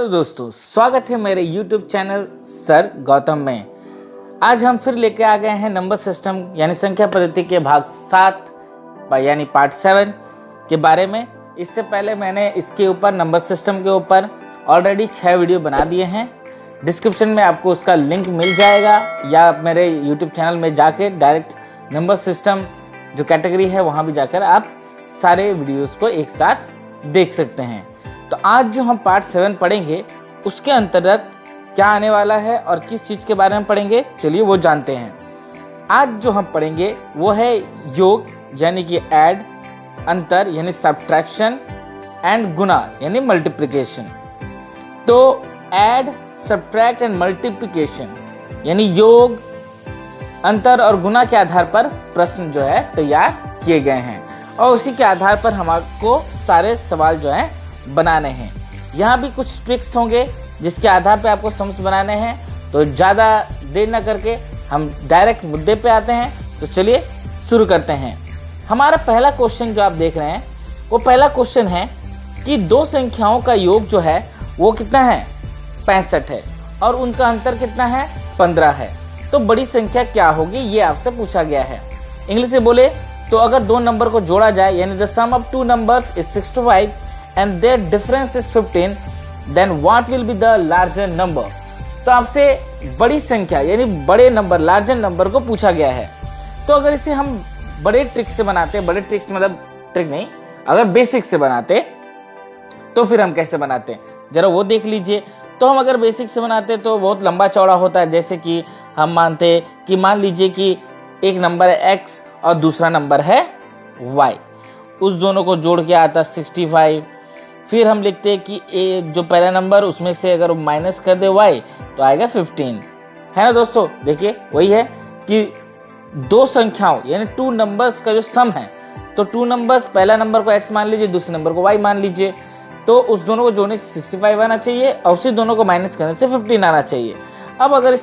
दोस्तों, स्वागत है मेरे YouTube चैनल सर गौतम में। आज हम फिर लेके आ गए हैं नंबर सिस्टम यानी संख्या पद्धति के भाग 7 यानी पार्ट 7 के बारे में। इससे पहले मैंने इसके ऊपर नंबर सिस्टम के ऊपर ऑलरेडी 6 वीडियो बना दिए हैं। डिस्क्रिप्शन में आपको उसका लिंक मिल जाएगा या मेरे YouTube चैनल में जाके डायरेक्ट नंबर सिस्टम जो कैटेगरी है वहाँ भी जाकर आप सारे वीडियोस को एक साथ देख सकते हैं। तो आज जो हम पार्ट 7 पढ़ेंगे उसके अंतर्गत क्या आने वाला है और किस चीज के बारे में पढ़ेंगे, चलिए वो जानते हैं। आज जो हम पढ़ेंगे वो है योग यानी कि ऐड, अंतर यानी सब्ट्रैक्शन एंड गुना यानी मल्टीप्लिकेशन। तो ऐड, सब्ट्रैक्ट एंड मल्टीप्लिकेशन यानी योग, अंतर और गुना के आधार पर प्रश्न जो है तैयार किए गए हैं और उसी के आधार पर हमको सारे सवाल जो है बनाने हैं। यहाँ भी कुछ ट्रिक्स होंगे जिसके आधार पे आपको समझ बनाने हैं। तो ज़्यादा देर न करके हम डायरेक्ट मुद्दे पे आते हैं। तो चलिए शुरू करते हैं। हमारा पहला क्वेश्चन जो आप देख रहे हैं वो पहला क्वेश्चन है कि दो संख्याओं का योग जो है वो कितना है, 65 है और उनका अंतर कितना है, 15 है। तो बड़ी संख्या क्या होगी ये आपसे पूछा गया है। इंग्लिश से बोले तो अगर दो नंबर को जोड़ा जाए यानी the sum of two numbers is 65 and their difference is 15, then what will be the larger number? तो आपसे बड़ी संख्या यानी बड़े नंबर, लार्जर नंबर को पूछा गया है। तो अगर इसे हम बड़े ट्रिक से बनाते, बड़े ट्रिक्स मतलब ट्रिक नहीं, अगर बेसिक से बनाते तो फिर हम कैसे बनाते हैं जरा वो देख लीजिए। तो हम अगर बेसिक से बनाते तो बहुत लंबा चौड़ा होता है। जैसे कि हम मानते कि मान लीजिए कि एक नंबर है x और दूसरा नंबर है y, उस दोनों को जोड़ के आता 65। फिर हम लिखते हैं कि जो पहला नंबर उसमें से अगर माइनस कर दे y तो आएगा 15, है ना दोस्तों। देखिए वही है कि दो संख्याओं यानी टू नंबर्स का जो सम है, तो टू नंबर्स पहला नंबर को x मान लीजिए, दूसरे नंबर को y मान लीजिए, तो उस दोनों को जोड़ने से 65 आना चाहिए और उसी दोनों को माइनस करने से 15 आना चाहिए। अब अगर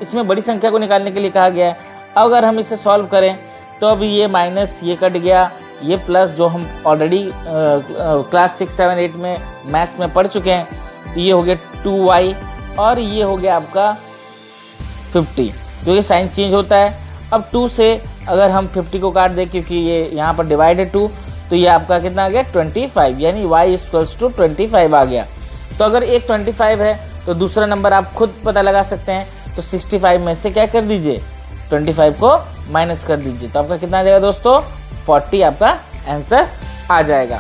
इसमें बड़ी संख्या को निकालने के लिए कहा गया है, अगर हम इसे सॉल्व करें तो अभी ये माइनस ये कट गया, ये प्लस जो हम ऑलरेडी क्लास 6, 7, 8 में मैथ्स में पढ़ चुके हैं, तो ये हो गया 2y और ये हो गया आपका 50, क्योंकि साइन चेंज होता है। अब 2 से अगर हम 50 को काट दें क्योंकि ये यहाँ पर डिवाइड है 2, तो ये आपका कितना आ गया 25 यानी y = 25 आ गया। तो अगर एक 25 है तो दूसरा नंबर आप खुद पता लगा सकते हैं। तो 65 में से क्या कर दीजिए, 25 को माइनस कर दीजिए, तो आपका कितना आ जाएगा दोस्तों, 40 आपका आंसर आ जाएगा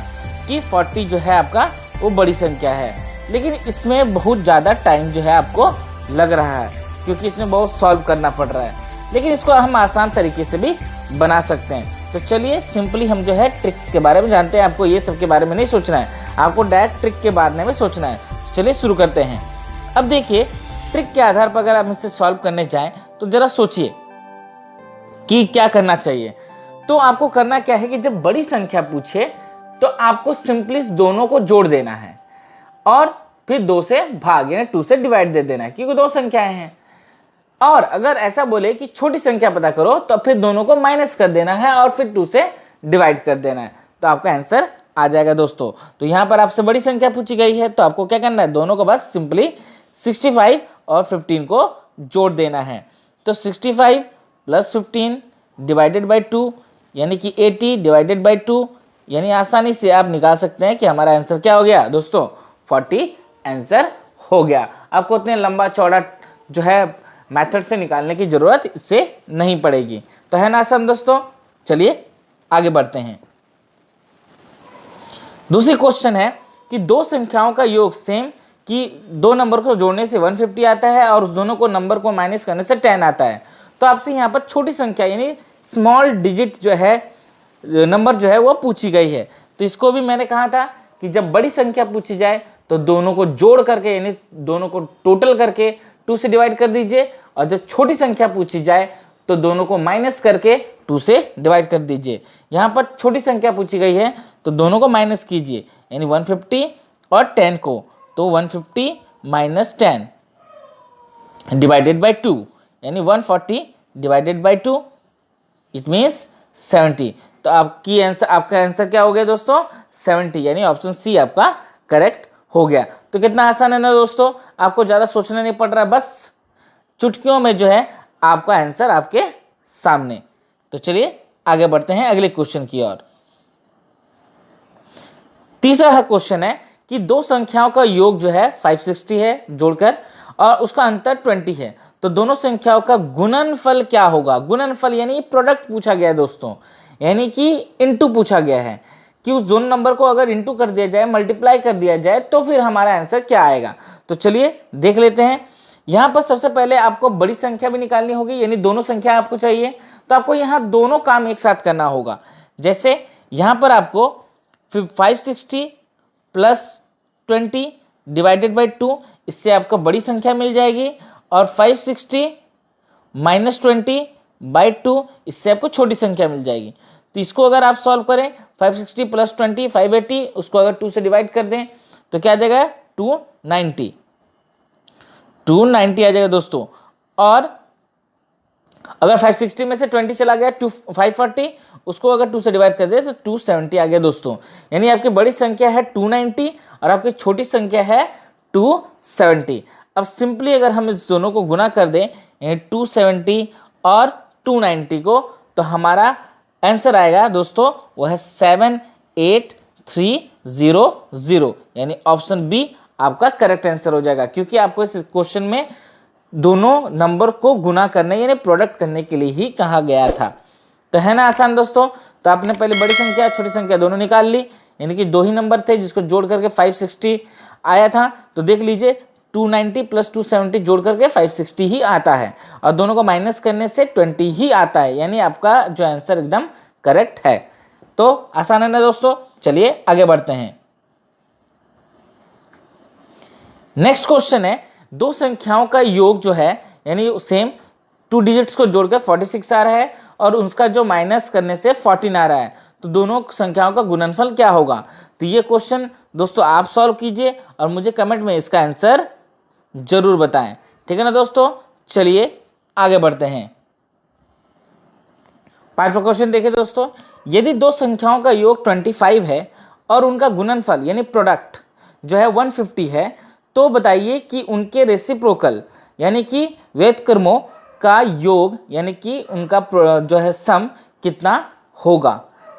कि 40 जो है आपका वो बड़ी संख्या है। लेकिन इसमें बहुत ज़्यादा टाइम जो है आपको लग रहा है क्योंकि इसमें बहुत सॉल्व करना पड़ रहा है, लेकिन इसको हम आसान तरीके से भी बना सकते हैं। तो चलिए सिंपली हम जो है ट्रिक्स के बारे में जानते हैं। आपको ये सब के बारे में नहीं सोचना है, आपको डायरेक्ट ट्रिक के बारे में सोचना है। तो चलिए शुरू करते हैं। अब देखिए ट्रिक के आधार पर अगर आप इसे सॉल्व करने जाएं तो जरा सोचिए कि क्या करना चाहिए। तो आपको करना क्या है कि जब बड़ी संख्या पूछे तो आपको सिंपली दोनों को जोड़ देना है और फिर 2 से भाग यानी 2 से डिवाइड दे देना है क्योंकि दो संख्याएं हैं। और अगर ऐसा बोले कि छोटी संख्या पता करो तो फिर दोनों को माइनस कर देना है और फिर 2 से डिवाइड कर देना है, तो आपका आंसर आ जाएगा दोस्तों। तो यहाँ पर आपसे बड़ी संख्या पूछी गई है तो आपको क्या करना है, दोनों को बस सिंपली 65 और 15 को जोड़ देना है। तो 65 + 15 डिवाइडेड बाई 2 यानी कि 80 डिवाइडेड बाई 2 यानी आसानी से आप निकाल सकते हैं कि हमारा आंसर क्या हो गया दोस्तों, 40 आंसर हो गया। आपको उतने लंबा चौड़ा जो है मेथड से निकालने की जरूरत इससे नहीं पड़ेगी। तो है ना आसान दोस्तों। चलिए आगे बढ़ते हैं। दूसरी क्वेश्चन है कि दो संख्याओं का योग सेम कि दो नंबर को जोड़ने से 150 आता है और उस दोनों को नंबर को माइनस करने से 10 आता है। तो आपसे यहाँ पर छोटी संख्या यानी स्मॉल डिजिट जो है नंबर जो है वो पूछी गई है। तो इसको भी मैंने कहा था कि जब बड़ी संख्या पूछी जाए तो दोनों को जोड़ करके यानी दोनों को टोटल करके 2 से डिवाइड कर दीजिए और जब छोटी संख्या पूछी जाए तो दोनों को माइनस करके 2 से डिवाइड कर दीजिए। यहाँ पर छोटी संख्या पूछी गई है तो दोनों को माइनस कीजिए यानी 150 और 10 को, तो 150 - 10 डिवाइडेड बाई 2 यानी 140 डिवाइडेड बाई 2 इट मीन्स 70। तो आपका आंसर क्या हो गया दोस्तों, 70 यानी ऑप्शन सी आपका करेक्ट हो गया। तो कितना आसान है ना दोस्तों, आपको ज्यादा सोचना नहीं पड़ रहा है, बस चुटकियों में जो है आपका आंसर आपके सामने। तो चलिए आगे बढ़ते हैं अगले क्वेश्चन की ओर। तीसरा क्वेश्चन है कि दो संख्याओं का योग जो है 560 है जोड़कर, और उसका अंतर 20 है, तो दोनों संख्याओं का गुणनफल क्या होगा। गुणनफल यानी प्रोडक्ट पूछा गया है दोस्तों, यानी कि इनटू पूछा गया है कि उस दोनों नंबर को अगर इनटू कर दिया जाए, मल्टीप्लाई कर दिया जाए, तो फिर हमारा आंसर क्या आएगा। तो चलिए देख लेते हैं। यहां पर सबसे पहले आपको बड़ी संख्या भी निकालनी होगी, यानी दोनों संख्या आपको चाहिए, तो आपको यहां दोनों काम एक साथ करना होगा। जैसे यहां पर आपको 560 प्लस 20 डिवाइडेड बाई 2, इससे आपको बड़ी संख्या मिल जाएगी, और 560 माइनस 20 बाई 2, इससे आपको छोटी संख्या मिल जाएगी। तो इसको अगर आप सॉल्व करें, 560 प्लस 20 580, उसको अगर 2 से डिवाइड कर दें तो क्या आ जाएगा 290 आ जाएगा दोस्तों। और अगर 560 में से 20 चला गया 540, उसको अगर 2 से डिवाइड कर दे तो 270 आ गया दोस्तों। यानी आपकी बड़ी संख्या है 290 और आपकी छोटी संख्या है 270। अब सिंपली अगर हम इस दोनों को गुना कर दें, 270 और 290 को, तो हमारा आंसर आएगा दोस्तों वो है 78300, यानी ऑप्शन बी आपका करेक्ट आंसर हो जाएगा, क्योंकि आपको इस क्वेश्चन में दोनों नंबर को गुना करने यानी प्रोडक्ट करने के लिए ही कहा गया था। तो है ना आसान दोस्तों। तो आपने पहले बड़ी संख्या छोटी संख्या दोनों निकाल ली, यानी कि दो ही नंबर थे जिसको जोड़ करके 560 आया था। तो देख लीजिए 290 प्लस 270 जोड़ करके 560 ही आता है, और दोनों को माइनस करने से 20 ही आता है, यानी आपका जो आंसर एकदम करेक्ट है। तो आसान है ना दोस्तों। चलिए आगे बढ़ते हैं। नेक्स्ट क्वेश्चन है, दो संख्याओं का योग जो है यानी सेम 2 डिजिट्स को जोड़कर 46 आ रहा है, और उसका जो माइनस करने से 14 आ रहा है, तो दोनों संख्याओं का गुणनफल क्या होगा। तो ये क्वेश्चन दोस्तों आप सॉल्व कीजिए और मुझे कमेंट में इसका आंसर जरूर बताएं, ठीक है ना दोस्तों। चलिए आगे बढ़ते हैं। 5वां क्वेश्चन देखिए दोस्तों, यदि दो संख्याओं का योग 25 है और उनका गुणनफल यानी प्रोडक्ट जो है 150 है, तो बताइए कि उनके रेसिप्रोकल यानी कि व्युत्क्रमों का योग यानी कि उनका जो है सम कितना होगा।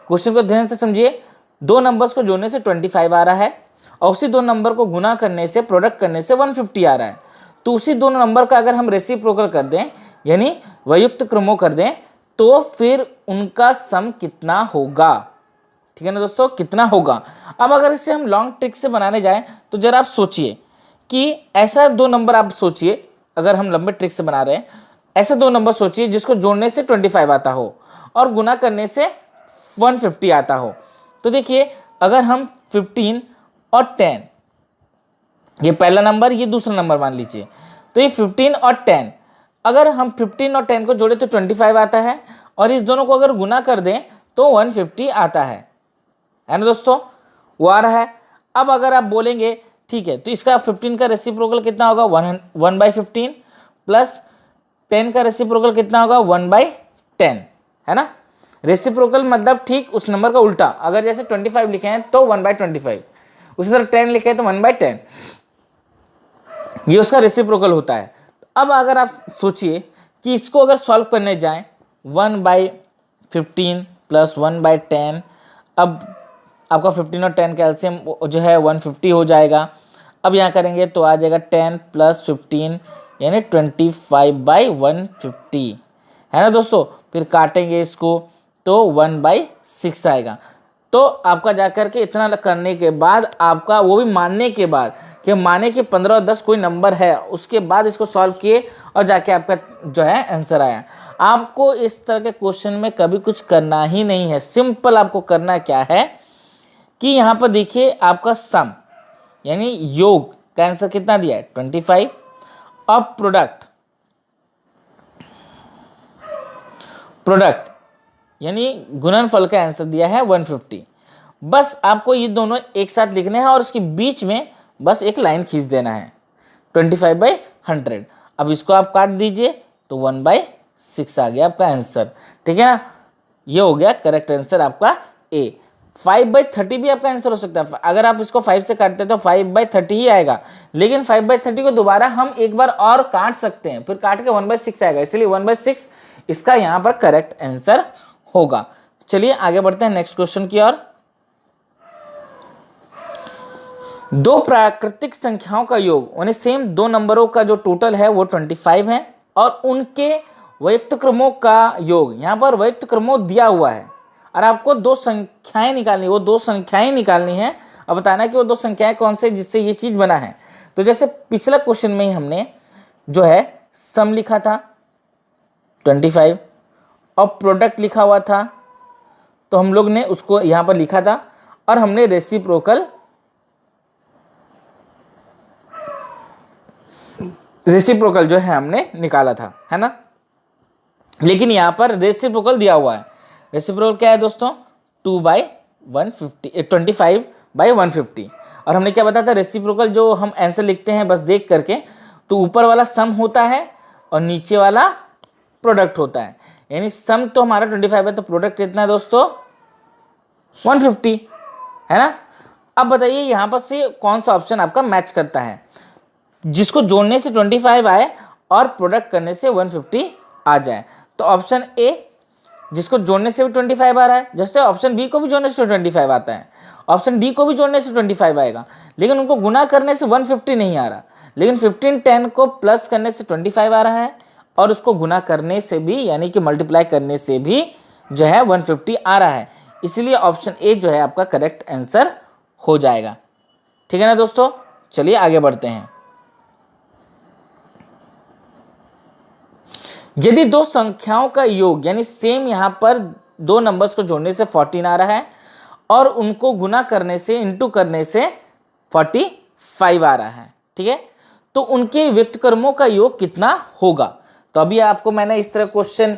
क्वेश्चन को ध्यान से समझिए। दो नंबर्स को जोड़ने से 25 आ रहा है, और उसी दो नंबर को गुना करने से प्रोडक्ट करने से 150 आ रहा है। तो उसी दोनों नंबर का अगर हम रेसिप्रोकल कर दें यानी व्युक्त क्रमों कर दें, तो फिर उनका सम कितना होगा, ठीक है ना दोस्तों, कितना होगा। अब अगर इसे हम लॉन्ग ट्रिक से बनाने जाएं तो जरा आप सोचिए कि ऐसा दो नंबर आप सोचिए, अगर हम लंबे ट्रिक से बना रहे हैं, ऐसे दो नंबर सोचिए जिसको जोड़ने से 25 आता हो और गुना करने से 150 आता हो। तो देखिए अगर हम 15 और 10, ये पहला नंबर ये दूसरा नंबर मान लीजिए, तो ये 15 और 10, अगर हम 15 और 10 को जोड़े तो 25 आता है, और इस दोनों को अगर गुना कर दें तो 150 आता है ना दोस्तों, वो आ रहा है। अब अगर आप बोलेंगे ठीक है, तो इसका 15 का रेसिप्रोकल कितना होगा 1/15 प्लस 10 का रेसिप्रोकल कितना होगा 1/10, है ना। रेसिप्रोकल मतलब ठीक उस नंबर का उल्टा, अगर जैसे 25 लिखे हैं तो 1/25, उसी तरह 10 लिखे हैं तो 1/10, ये उसका रेसिप्रोकल होता है। अब अगर आप सोचिए कि इसको अगर सॉल्व करने जाएं 1/15 प्लस 1/10, अब आपका 15 और 10 का एलसीएम जो है 150 हो जाएगा। अब यहाँ करेंगे तो आ जाएगा 10 प्लस 15 यानी 25/150, है ना दोस्तों। फिर काटेंगे इसको तो 1/6 आएगा। तो आपका जाकर के इतना करने के बाद आपका वो भी मानने के बाद कि माने कि 15 और 10 कोई नंबर है, उसके बाद इसको सॉल्व किए और जाके आपका जो है आंसर आया। आपको इस तरह के क्वेश्चन में कभी कुछ करना ही नहीं है। सिंपल आपको करना क्या है कि यहां पर देखिए आपका सम यानी योग का आंसर कितना दिया है 25, अब प्रोडक्ट यानी गुणनफल का आंसर दिया है 150। बस आपको ये दोनों एक साथ लिखने हैं और इसके बीच में बस एक लाइन खींच देना है 25/100। अब इसको आप काट दीजिए तो 1/6 आ गया आपका आंसर, ठीक है ना। ये हो गया करेक्ट आंसर आपका ए। 5/30 भी आपका आंसर हो सकता है। अगर आप इसको 5 से काटते हैं तो 5/30 ही आएगा, लेकिन 5/30 को दोबारा हम एक बार और काट सकते हैं, फिर काट के 1/6 आएगा, इसलिए 1/6 इसका यहां पर करेक्ट आंसर होगा। चलिए आगे बढ़ते हैं नेक्स्ट क्वेश्चन की ओर। दो प्राकृतिक संख्याओं का योग यानी सेम दो नंबरों का जो टोटल है वो 25 है, और उनके वैयक्तिक क्रमों का योग, यहां पर वैयक्तिक क्रमों दिया हुआ है और आपको दो संख्याएं निकालनी, वो दो संख्याएं निकालनी है और बताना कि वो दो संख्याएं कौन से जिससे ये चीज बना है। तो जैसे पिछला क्वेश्चन में ही हमने जो है सम लिखा था 25 और प्रोडक्ट लिखा हुआ था, तो हम लोग ने उसको यहां पर लिखा था और हमने रेसिप्रोकल जो है हमने निकाला था, है ना। लेकिन यहां पर रेसिप्रोकल दिया हुआ है। रेसिप्रोकल क्या है दोस्तों? 25/150 और हमने क्या बताया था, रेसिप्रोकल जो हम आंसर लिखते हैं बस देख करके, तो ऊपर वाला सम होता है और नीचे वाला प्रोडक्ट होता है। यानी सम तो हमारा 25 है, तो प्रोडक्ट कितना है दोस्तों? 150, है ना। अब बताइए यहां पर से कौन सा ऑप्शन आपका मैच करता है, जिसको जोड़ने से 25 आए और प्रोडक्ट करने से 150 आ जाए। तो ऑप्शन ए, जिसको जोड़ने से भी 25 आ रहा है, जैसे ऑप्शन बी को भी जोड़ने से 25 आता है, ऑप्शन डी को भी जोड़ने से 25 आएगा, लेकिन उनको गुना करने से 150 नहीं आ रहा। लेकिन 1510 को प्लस करने से 25 आ रहा है और उसको गुना करने से भी यानी कि मल्टीप्लाई करने से भी जो है 150 आ रहा है, इसलिए ऑप्शन ए जो है आपका करेक्ट आंसर हो जाएगा। ठीक है ना दोस्तों, चलिए आगे बढ़ते हैं। यदि दो संख्याओं का योग यानी सेम यहां पर दो नंबर्स को जोड़ने से 14 आ रहा है और उनको गुना करने से इंटू करने से 45 आ रहा है, ठीक है, तो उनके व्यक्तक्रमों का योग कितना होगा? तो अभी आपको मैंने इस तरह क्वेश्चन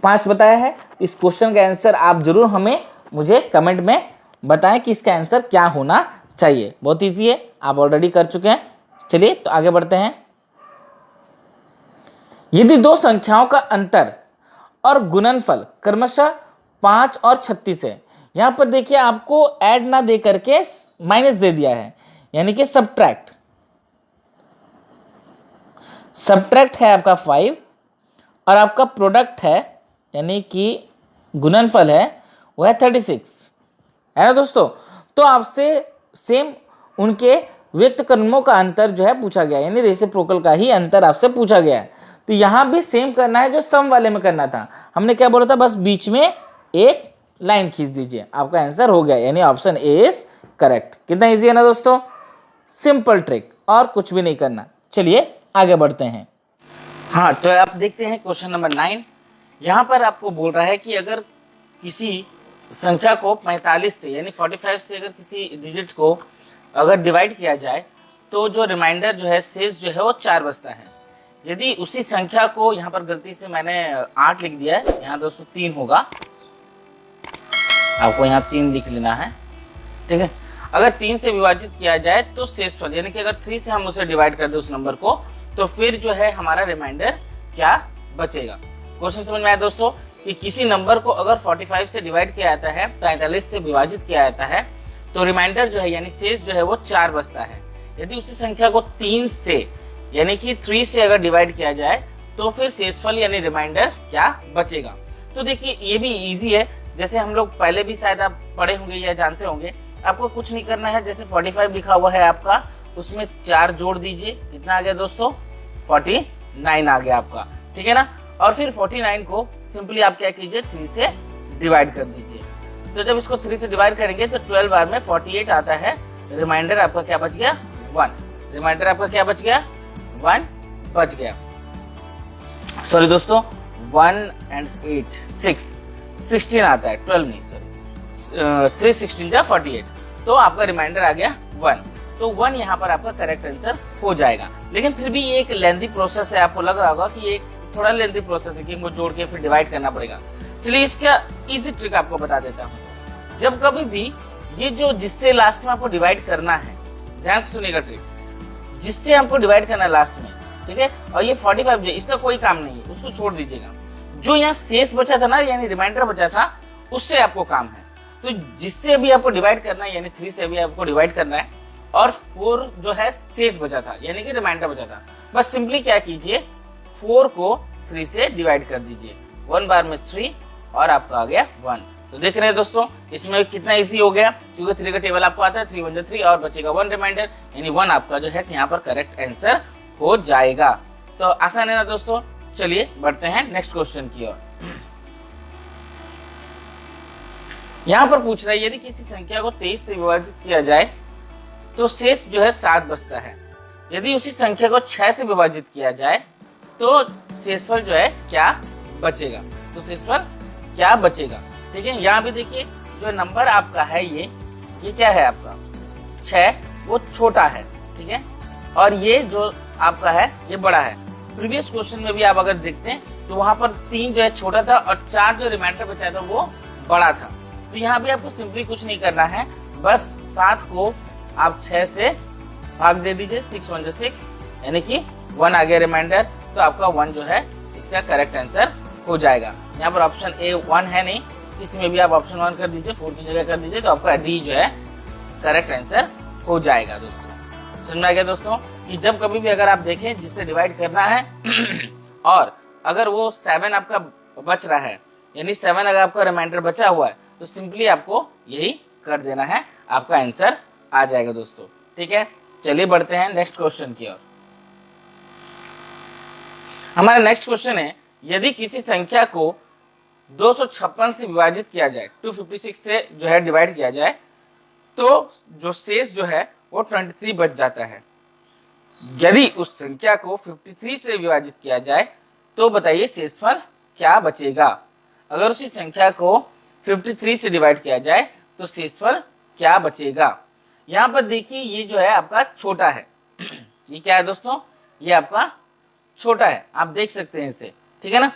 5 बताया है। इस क्वेश्चन का आंसर आप जरूर मुझे कमेंट में बताएं कि इसका आंसर क्या होना चाहिए। बहुत इजी है, आप ऑलरेडी कर चुके हैं। चलिए तो आगे बढ़ते हैं। यदि दो संख्याओं का अंतर और गुणनफल क्रमशः 5 और 36 है, यहां पर देखिए आपको ऐड ना दे करके माइनस दे दिया है, यानी कि सब्ट्रैक्ट है आपका 5 और आपका प्रोडक्ट है यानी कि गुणनफल है वो है 36, है ना दोस्तों। तो आपसे सेम उनके व्यक्तक्रमों का अंतर जो है पूछा गया, यानी रेसिप्रोकल का ही अंतर आपसे पूछा गया है। तो यहां भी सेम करना है जो सम वाले में करना था। हमने क्या बोला था, बस बीच में एक लाइन खींच दीजिए, आपका आंसर हो गया, यानी ऑप्शन ए इज करेक्ट। कितना इजी है ना दोस्तों, सिंपल ट्रिक, और कुछ भी नहीं करना। चलिए आगे बढ़ते हैं। हाँ, तो आप देखते हैं क्वेश्चन नंबर 9। यहां पर आपको बोल रहा है कि अगर किसी संख्या को 45 से यानी 45 से अगर किसी डिजिट को अगर डिवाइड किया जाए तो जो रिमाइंडर जो है शेष जो है वो 4 बचता है। यदि उसी संख्या को, यहाँ पर गलती से मैंने 8 लिख दिया है, यहाँ दोस्तों 3 होगा, आपको यहाँ 3 लिख लेना है, ठीक है। अगर 3 से विभाजित किया जाए तो शेषफल यानी कि अगर 3 से हम उसे डिवाइड कर दे उस नंबर को, तो फिर जो है हमारा रिमाइंडर क्या बचेगा। क्वेश्चन समझ में आया दोस्तों कि किसी नंबर को अगर 45 से डिवाइड किया जाता है, 45 से विभाजित किया जाता है, तो रिमाइंडर जो है यानी शेष जो है वो 4 बचता है। यदि उसी संख्या को 3 से यानी कि 3 से अगर डिवाइड किया जाए तो फिर शेषफल यानी रिमाइंडर क्या बचेगा। तो देखिए ये भी इजी है, जैसे हम लोग पहले भी शायद आप पढ़े होंगे या जानते होंगे। आपको कुछ नहीं करना है, जैसे 45 लिखा हुआ है आपका, उसमें 4 जोड़ दीजिए, कितना आ गया दोस्तों, 49 आ गया आपका, ठीक है ना। और फिर 49 को सिंपली आप क्या कीजिए, 3 से डिवाइड कर दीजिए। तो जब इसको 3 से डिवाइड करेंगे तो 12 बार में 48 आता है। रिमाइंडर आपका क्या बच गया, 1। रिमाइंडर आपका क्या बच गया, 1 बच गया। सॉरी दोस्तों, 1 and 8 16 आता है, 12 नहीं, सॉरी 3 16 जा 48, तो आपका रिमाइंडर आ गया 1। तो 1 यहाँ पर आपका करेक्ट आंसर हो जाएगा। लेकिन फिर भी ये एक लेंथी प्रोसेस है, आपको लग रहा होगा कि ये थोड़ा लेंथी प्रोसेस है कि इनको जोड़ के फिर डिवाइड करना पड़ेगा। चलिए इसका इजी ट्रिक आपको बता देता हूँ। जब कभी भी ये जो जिससे लास्ट में आपको डिवाइड करना है, ध्यान से सुनिएगा ट्रिक, जिससे हमको डिवाइड करना है लास्ट में, ठीक है, और ये 45 जो इसका कोई काम नहीं है, उसको छोड़ दीजिएगा। जो यहाँ शेष बचा था ना, यानी रिमाइंडर बचा था, उससे आपको काम है। तो जिससे अभी आपको डिवाइड करना है, यानी 3 से अभी आपको डिवाइड करना है, और 4 जो है शेष बचा था, यानी कि रिमाइंडर बचा था। बस सिंपली क्या कीजिए, 4 को 3 से डिवाइड कर दीजिए। 1 बार में 3 और आपका आ गया 1। तो देख रहे हैं दोस्तों, इसमें कितना इजी हो गया, क्योंकि 3 का टेबल आपको आता है, 3 1 3 और बचेगा 1 रिमाइंडर, यानी 1 आपका जो है यहाँ पर करेक्ट आंसर हो जाएगा। तो आसान है ना दोस्तों। चलिए बढ़ते हैं नेक्स्ट क्वेश्चन की ओर। यहाँ पर पूछ रहा है, यदि किसी संख्या को 23 से विभाजित किया जाए तो शेष जो है 7 बचता है। यदि उसी संख्या को 6 से विभाजित किया जाए तो शेषफल जो है क्या बचेगा। तो शेषफल क्या बचेगा, ठीक है। यहाँ भी देखिए, जो नंबर आपका है ये क्या है आपका 6, वो छोटा है, ठीक है, और ये जो आपका है ये बड़ा है। प्रीवियस क्वेश्चन में भी आप अगर देखते हैं तो वहां पर 3 जो है छोटा था और 4 जो रिमाइंडर बचा था वो बड़ा था। तो यहाँ भी आपको सिंपली कुछ नहीं करना है, बस 7 को आप 6 से भाग दे दीजिए, 6 1 6, यानी कि 1 आ गया रिमाइंडर। तो आपका 1 जो है इसका करेक्ट आंसर हो जाएगा। यहाँ पर ऑप्शन ए 1 है नहीं, इसमें भी आप ऑप्शन 1 कर दीजिए, 4 की जगह कर दीजिए, तो आपका डी जो है करेक्ट आंसर हो जाएगा। दोस्तों समझ में आ गया दोस्तों, कि जब कभी भी अगर आप देखें जिससे डिवाइड करना है और अगर वो 7 आपका बच रहा है, यानी 7 अगर आपका रिमाइंडर बचा हुआ है, तो सिंपली आपको यही कर देना है, आपका आंसर आ जाएगा दोस्तों, ठीक है। चलिए बढ़ते हैं नेक्स्ट क्वेश्चन की ओर। हमारा नेक्स्ट क्वेश्चन है, यदि किसी संख्या को 256 से विभाजित किया जाए, 256 से जो है डिवाइड किया जाए, तो जो शेष जो है वो 23 बच जाता है। यदि उस संख्या को 53 से विभाजित किया जाए तो बताइए शेषफल क्या बचेगा। अगर उसी संख्या को 53 से डिवाइड किया जाए तो शेषफल क्या बचेगा। यहाँ पर देखिए, ये जो है आपका छोटा है, ये क्या है दोस्तों, ये आपका छोटा है, आप देख सकते हैं इसे, ठीक है ना।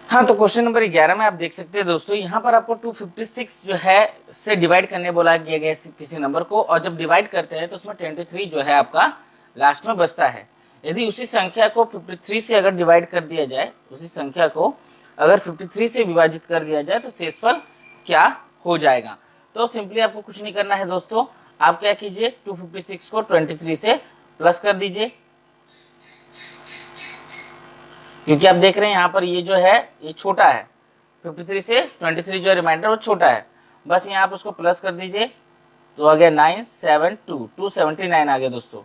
हाँ, तो क्वेश्चन नंबर 11 में आप देख सकते हैं दोस्तों, यहाँ पर आपको 256 जो है से डिवाइड करने बोला गया गया किसी नंबर को, और जब डिवाइड करते हैं तो उसमें 23 जो है आपका लास्ट में बचता है। यदि उसी संख्या को 53 से अगर डिवाइड कर दिया जाए, उसी संख्या को अगर 53 से विभाजित कर दिया जाए तो शेषफल क्या हो जाएगा। तो सिंपली आपको कुछ नहीं करना है दोस्तों, आप क्या कीजिए, 256 को 23 से प्लस कर दीजिए, क्योंकि आप देख रहे हैं यहाँ पर ये जो है ये छोटा है, 53 से 23 जो रिमाइंडर वो छोटा है, बस यहाँ आप उसको प्लस कर दीजिए, तो आ गया 972, 279 आ गया दोस्तों।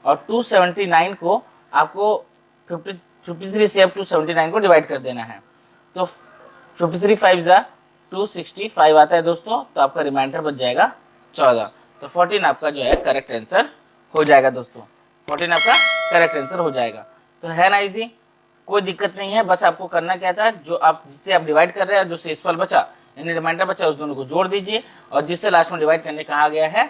और 279 को आपको 53 से अब 279 को डिवाइड कर देना है, तो 53 5 जा 265 आता है दोस्तों, तो आपका रिमाइंडर बच जाएगा 14। तो 14 आपका जो है करेक्ट आंसर हो जाएगा दोस्तों, 14 आपका करेक्ट आंसर हो जाएगा। तो है ना इजी, कोई दिक्कत नहीं है। बस आपको करना क्या था, जो आप जिससे आप डिवाइड कर रहे हैं, जो शेषफल बचा यानी रिमाइंडर बचा, उस दोनों को जोड़ दीजिए, और जिससे लास्ट में डिवाइड करने कहा गया है,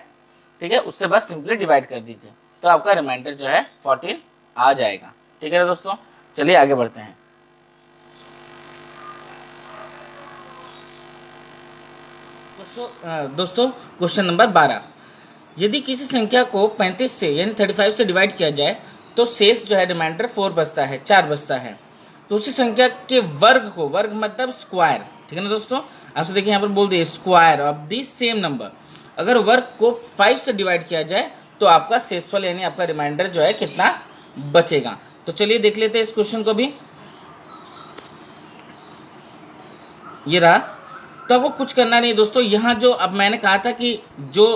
ठीक है, उससे बस सिंपली डिवाइड कर दीजिए, तो आपका रिमाइंडर जो है 14 आ जाएगा। ठीक है दोस्तों, चलिए आगे बढ़ते हैं। दोस्तों क्वेश्चन नंबर 12, यदि किसी संख्या को 35 से यानी 35 से डिवाइड किया जाए तो शेष जो है रिमाइंडर 4 बचता है, 4 बचता है। तो उसी संख्या के वर्ग को, वर्ग मतलब स्क्वायर, ठीक है ना दोस्तों, आपसे देखिए यहाँ पर बोल दिए square of the same number, अगर वर्ग को 5 से डिवाइड किया जाए तो आपका शेषफल यानी आपका रिमाइंडर जो है कितना बचेगा। तो चलिए देख लेते हैं इस क्वेश्चन को भी। ये रहा, तो वो कुछ करना नहीं दोस्तों, यहाँ जो अब मैंने कहा था कि जो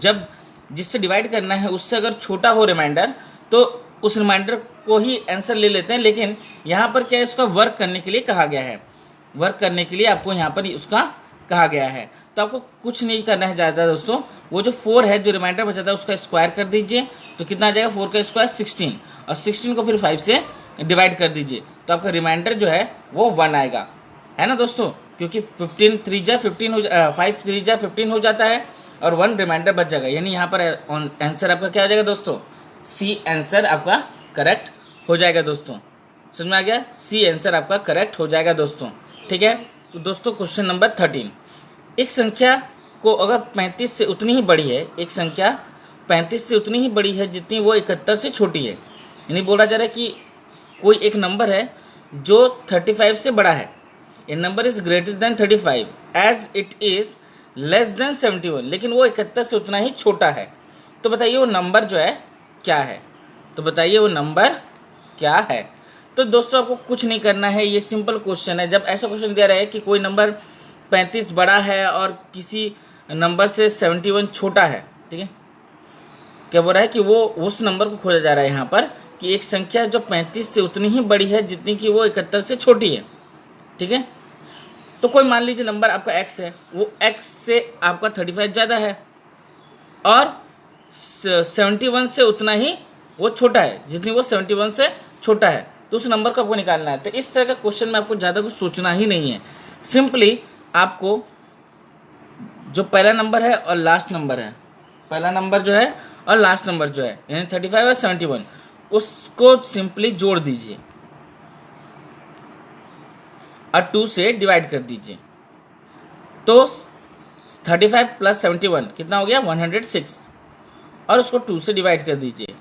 जब जिससे डिवाइड करना है उससे अगर छोटा हो रिमाइंडर तो उस रिमाइंडर को ही आंसर ले लेते हैं, लेकिन यहाँ पर क्या है, इसका वर्क करने के लिए कहा गया है, वर्क करने के लिए आपको यहाँ पर उसका कहा गया है। तो आपको कुछ नहीं करना है ज़्यादा दोस्तों, वो जो 4 है जो रिमाइंडर बचा था उसका स्क्वायर कर दीजिए, तो कितना आ जाएगा, 4 का स्क्वायर 16, और 16 को फिर 5 से डिवाइड कर दीजिए, तो आपका रिमाइंडर जो है वो 1 आएगा, है ना दोस्तों, क्योंकि 15 3 जा 15 हो 5 3 जा 15 हो जाता है, और 1 रिमाइंडर बच जाएगा, यानी यहाँ पर आंसर आपका क्या हो जाएगा दोस्तों, सी आंसर आपका करेक्ट हो जाएगा दोस्तों। समझ में आ गया, सी आंसर आपका करेक्ट हो जाएगा दोस्तों। ठीक है, तो दोस्तों क्वेश्चन नंबर 13, एक संख्या को अगर 35 से उतनी ही बड़ी है, एक संख्या 35 से उतनी ही बड़ी है जितनी वो 71 से छोटी है, यानी बोला जा रहा है कि कोई एक नंबर है जो 35 से बड़ा है, a number is greater than 35 as it is less than 71, लेकिन वो 71 से उतना ही छोटा है। तो बताइए वो नंबर जो है क्या है, तो बताइए वो नंबर क्या है। तो दोस्तों आपको कुछ नहीं करना है, ये सिंपल क्वेश्चन है। जब ऐसा क्वेश्चन दिया रहा है कि कोई नंबर 35 बड़ा है और किसी नंबर से 71 छोटा है, ठीक है, क्या बोल रहा है कि वो उस नंबर को खोजा जा रहा है यहाँ पर कि एक संख्या जो 35 से उतनी ही बड़ी है जितनी कि वो 71 से छोटी है, ठीक है। तो कोई मान लीजिए नंबर आपका x है, वो x से आपका 35 ज़्यादा है और 71 से उतना ही वो छोटा है जितनी वो 71 से छोटा है, तो उस नंबर को आपको निकालना है। तो इस तरह का क्वेश्चन में आपको ज़्यादा कुछ सोचना ही नहीं है, सिंपली आपको जो पहला नंबर है और लास्ट नंबर है, पहला नंबर जो है और लास्ट नंबर जो है यानी 35 और 71, उसको सिंपली जोड़ दीजिए और 2 से डिवाइड कर दीजिए। तो 35 प्लस 71 कितना हो गया 106, और उसको 2 से डिवाइड कर दीजिए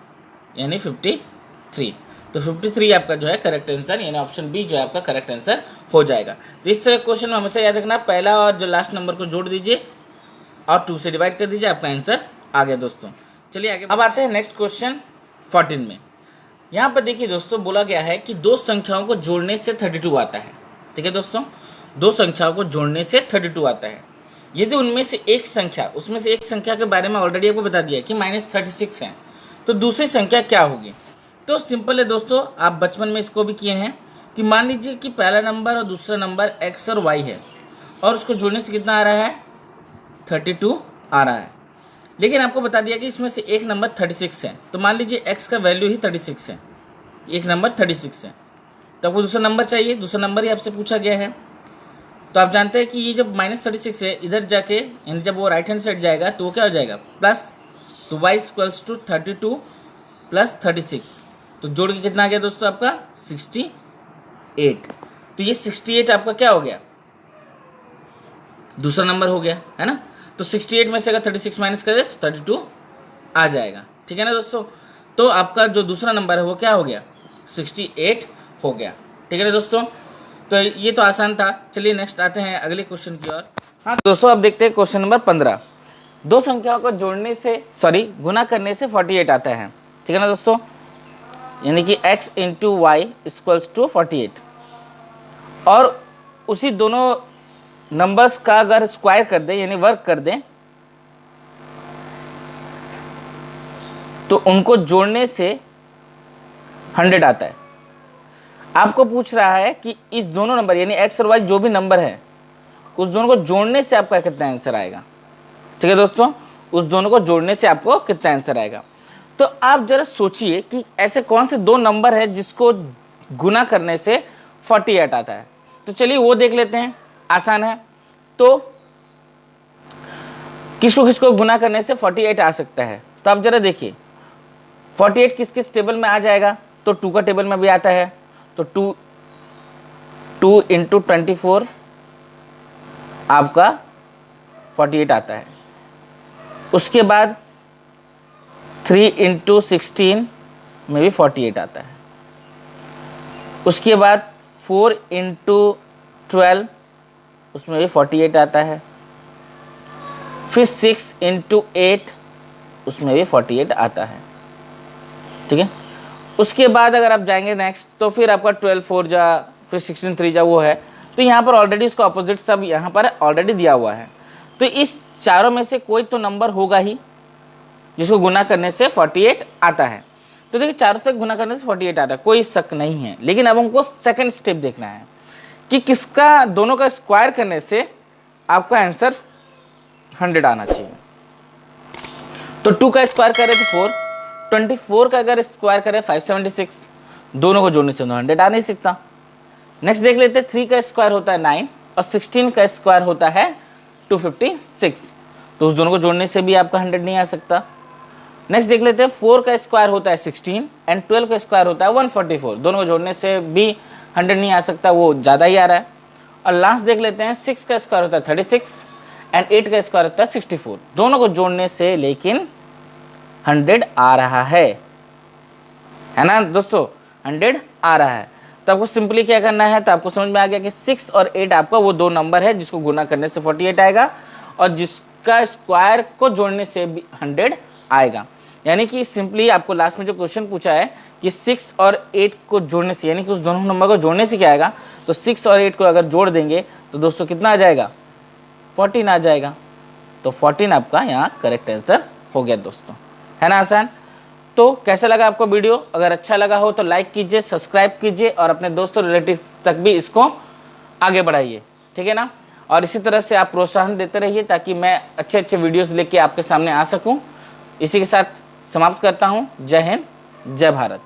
यानी 53। तो 53 आपका जो है करेक्ट आंसर, यानी ऑप्शन बी जो है आपका करेक्ट आंसर हो जाएगा। तो इस तरह क्वेश्चन में हमेशा याद रखना, पहला और जो लास्ट नंबर को जोड़ दीजिए और 2 से डिवाइड कर दीजिए, आपका आंसर आ गया दोस्तों। चलिए आगे अब आते हैं नेक्स्ट क्वेश्चन 14 में। यहाँ पर देखिए दोस्तों बोला गया है कि दो संख्याओं को जोड़ने से 32 आता है, ठीक है दोस्तों, दो संख्याओं को जोड़ने से 32 आता है। यदि उनमें से एक संख्या, उसमें से एक संख्या के बारे में ऑलरेडी आपको बता दिया कि -36 है, तो दूसरी संख्या क्या होगी। तो सिंपल है दोस्तों, आप बचपन में इसको भी किए हैं कि मान लीजिए कि पहला नंबर और दूसरा नंबर x और y है और उसको जोड़ने से कितना आ रहा है 32 आ रहा है, लेकिन आपको बता दिया कि इसमें से एक नंबर 36 है, तो मान लीजिए x का वैल्यू ही 36 है, एक नंबर 36 है, तो आपको दूसरा नंबर चाहिए, दूसरा नंबर ही आपसे पूछा गया है। तो आप जानते हैं कि ये जब -36 है इधर जाके, यानी जब वो राइट हैंड साइड जाएगा तो वो क्या हो जाएगा प्लस, तो y = 32 + 36, तो जोड़ के कितना आ गया दोस्तों आपका 68। तो ये 68 आपका क्या हो गया, दूसरा नंबर हो गया, है ना। तो 68 में से अगर 36 माइनस करें तो 32 आ जाएगा, ठीक है ना दोस्तों। तो आपका जो दूसरा नंबर है वो क्या हो गया 68 हो गया, ठीक है ना दोस्तों। तो ये तो आसान था। चलिए नेक्स्ट आते हैं अगले क्वेश्चन की ओर। हाँ दोस्तों, अब देखते हैं क्वेश्चन नंबर 15। दो संख्याओं को जोड़ने से गुना करने से 48 आता है, ठीक है ना दोस्तों, यानी कि x × y = 48, और उसी दोनों नंबर्स का अगर स्क्वायर कर दें यानी वर्क कर दें तो उनको जोड़ने से 100 आता है। आपको पूछ रहा है कि इस दोनों नंबर यानी x और y जो भी नंबर है उस दोनों को जोड़ने से आपका कितना आंसर आएगा, ठीक है दोस्तों, उस दोनों को जोड़ने से आपको कितना आंसर आएगा। तो आप जरा सोचिए कि ऐसे कौन से दो नंबर है जिसको गुना करने से 48 आता है। तो चलिए वो देख लेते हैं, आसान है। तो किसको किसको गुना करने से 48 आ सकता है, तो आप जरा देखिए 48 किस किस टेबल में आ जाएगा, तो 2 का टेबल में भी आता है, तो 2 × 24 आपका 48 आता है। उसके बाद 3 × 16 में भी 48 आता है। उसके बाद 4 × 12 उसमें भी 48 आता है। फिर 6 × 8 उसमें भी 48 आता है, ठीक है। उसके बाद अगर आप जाएंगे नेक्स्ट तो फिर आपका 12 4 जा, फिर 16 3 जा वो है, तो यहाँ पर ऑलरेडी उसका अपोजिट सब यहाँ पर ऑलरेडी दिया हुआ है। तो इस चारों में से कोई तो नंबर होगा ही जिसको गुना करने से 48 आता है। तो देखिए चारों से गुना करने से 48 आता है, कोई शक नहीं है। लेकिन अब हमको सेकंड स्टेप देखना है कि किसका दोनों का स्क्वायर करने से आपका आंसर 100 आना चाहिए। तो 2 का स्क्वायर करें तो 4, 24 का अगर स्क्वायर करें 576, दोनों को जोड़ने से 100 आ नहीं सकता। नेक्स्ट देख लेते हैं 3 का स्क्वायर होता है 9 और 16 का स्क्वायर होता है 256, तो उस दोनों को जोड़ने से भी आपका 100 नहीं आ सकता। नेक्स्ट देख लेते हैं 4 का स्क्वायर होता है 16 एंड 12 का स्क्वायर होता है 144, दोनों को जोड़ने से भी 100 नहीं आ सकता, वो ज़्यादा ही आ रहा है। और लास्ट देख लेते हैं 6 का स्क्वायर होता है 36 एंड 8 का स्क्वायर होता है 64। दोनों को जोड़ने से लेकिन 100 आ रहा है ना दोस्तों, 100 आ रहा है। तो आपको सिंपली क्या करना है, तो आपको समझ में आ गया कि 6 और 8 आपका वो दो नंबर है जिसको गुना करने से 48 आएगा और जिसका स्क्वायर को जोड़ने से भी 100 आएगा। यानी कि सिंपली आपको लास्ट में जो क्वेश्चन पूछा है कि 6 और 8 को जोड़ने से, यानी कि उस दोनों नंबर को जोड़ने से क्या आएगा, तो 6 और 8 को अगर जोड़ देंगे तो दोस्तों कितना आ जाएगा, 14 आ जाएगा। तो 14 आपका यहाँ करेक्ट आंसर हो गया दोस्तों, है ना आसान। तो कैसा लगा आपको वीडियो, अगर अच्छा लगा हो तो लाइक कीजिए, सब्सक्राइब कीजिए और अपने दोस्तों रिलेटिव तक भी इसको आगे बढ़ाइए, ठीक है ना। और इसी तरह से आप प्रोत्साहन देते रहिए ताकि मैं अच्छे अच्छे वीडियोस लेके आपके सामने आ सकूं। इसी के साथ समाप्त करता हूं। जय हिंद, जय भारत।